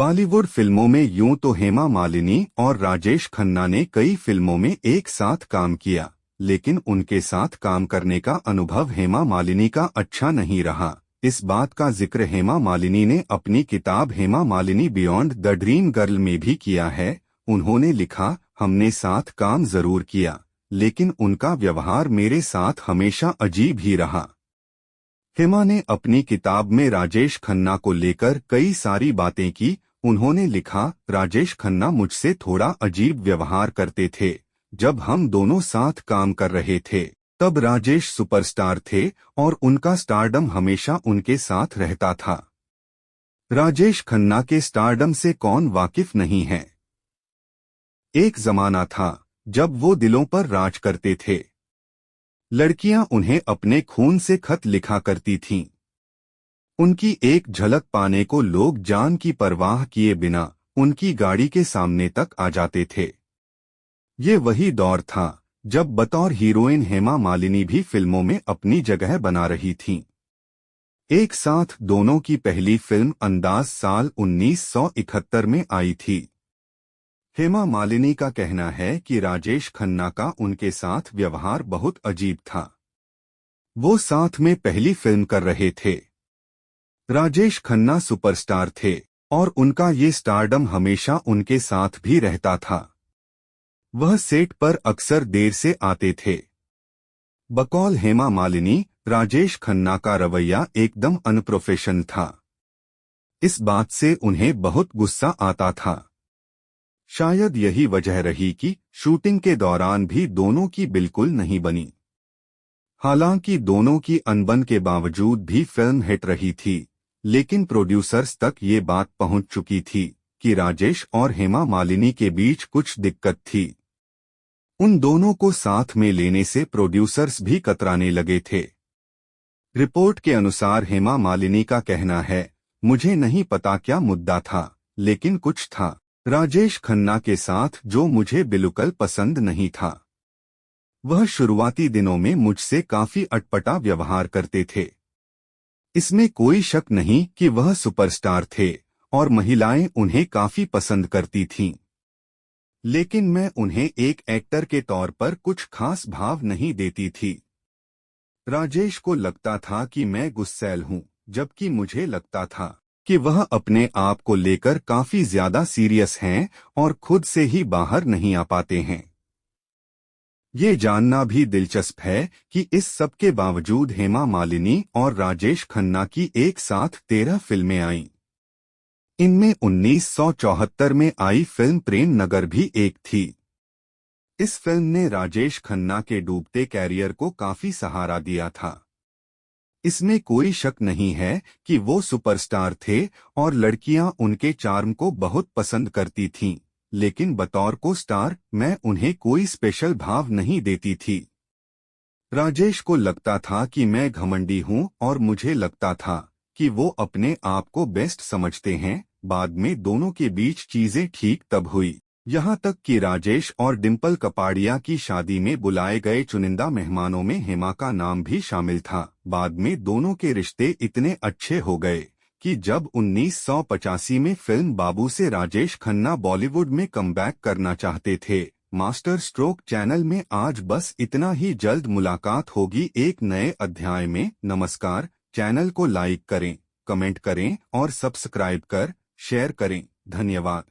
बॉलीवुड फिल्मों में यूं तो हेमा मालिनी और राजेश खन्ना ने कई फिल्मों में एक साथ काम किया, लेकिन उनके साथ काम करने का अनुभव हेमा मालिनी का अच्छा नहीं रहा। इस बात का जिक्र हेमा मालिनी ने अपनी किताब Hema Malini beyond the dream girl में भी किया है। उन्होंने लिखा, हमने साथ काम जरूर किया, लेकिन उनका व्यवहार मेरे साथ हमेशा अजीब ही रहा। हेमा ने अपनी किताब में राजेश खन्ना को लेकर कई सारी बातें की। उन्होंने लिखा, राजेश खन्ना मुझसे थोड़ा अजीब व्यवहार करते थे। जब हम दोनों साथ काम कर रहे थे तब राजेश सुपरस्टार थे और उनका स्टारडम हमेशा उनके साथ रहता था। राजेश खन्ना के स्टारडम से कौन वाकिफ नहीं है। एक जमाना था जब वो दिलों पर राज करते थे। लड़कियां उन्हें अपने खून से खत लिखा करती थीं। उनकी एक झलक पाने को लोग जान की परवाह किए बिना उनकी गाड़ी के सामने तक आ जाते थे। ये वही दौर था जब बतौर हीरोइन हेमा मालिनी भी फिल्मों में अपनी जगह बना रही थीं। एक साथ दोनों की पहली फिल्म अंदाज साल 1971 में आई थी। हेमा मालिनी का कहना है कि राजेश खन्ना का उनके साथ व्यवहार बहुत अजीब था। वो साथ में पहली फिल्म कर रहे थे। राजेश खन्ना सुपरस्टार थे और उनका ये स्टारडम हमेशा उनके साथ भी रहता था। वह सेट पर अक्सर देर से आते थे। बकौल हेमा मालिनी, राजेश खन्ना का रवैया एकदम अनप्रोफेशनल था। इस बात से उन्हें बहुत गुस्सा आता था। शायद यही वजह रही कि शूटिंग के दौरान भी दोनों की बिल्कुल नहीं बनी। हालांकि दोनों की अनबन के बावजूद भी फिल्म हिट रही थी, लेकिन प्रोड्यूसर्स तक ये बात पहुंच चुकी थी कि राजेश और हेमा मालिनी के बीच कुछ दिक्कत थी। उन दोनों को साथ में लेने से प्रोड्यूसर्स भी कतराने लगे थे। रिपोर्ट के अनुसार हेमा मालिनी का कहना है, मुझे नहीं पता क्या मुद्दा था, लेकिन कुछ था राजेश खन्ना के साथ जो मुझे बिल्कुल पसंद नहीं था। वह शुरुआती दिनों में मुझसे काफी अटपटा व्यवहार करते थे। इसमें कोई शक नहीं कि वह सुपरस्टार थे और महिलाएं उन्हें काफी पसंद करती थीं। लेकिन मैं उन्हें एक एक्टर के तौर पर कुछ खास भाव नहीं देती थी। राजेश को लगता था कि मैं गुस्सैल हूं, जबकि मुझे लगता था कि वह अपने आप को लेकर काफी ज्यादा सीरियस हैं और खुद से ही बाहर नहीं आ पाते हैं। ये जानना भी दिलचस्प है कि इस सब के बावजूद हेमा मालिनी और राजेश खन्ना की एक साथ 13 फिल्में आईं। इनमें 1974 में आई फिल्म प्रेम नगर भी एक थी। इस फिल्म ने राजेश खन्ना के डूबते कैरियर को काफी सहारा दिया था। इसमें कोई शक नहीं है कि वो सुपरस्टार थे और लड़कियां उनके चार्म को बहुत पसंद करती थीं, लेकिन बतौर को स्टार मैं उन्हें कोई स्पेशल भाव नहीं देती थी। राजेश को लगता था कि मैं घमंडी हूं और मुझे लगता था कि वो अपने आप को बेस्ट समझते हैं। बाद में दोनों के बीच चीजें ठीक तब हुई, यहाँ तक कि राजेश और डिम्पल कपाड़िया की शादी में बुलाए गए चुनिंदा मेहमानों में हेमा का नाम भी शामिल था। बाद में दोनों के रिश्ते इतने अच्छे हो गए कि जब 1985 में फिल्म बाबू से राजेश खन्ना बॉलीवुड में कमबैक करना चाहते थे। मास्टर स्ट्रोक चैनल में आज बस इतना ही। जल्द मुलाकात होगी एक नए अध्याय में। नमस्कार। चैनल को लाइक करें, कमेंट करें और सब्सक्राइब कर शेयर करें। धन्यवाद।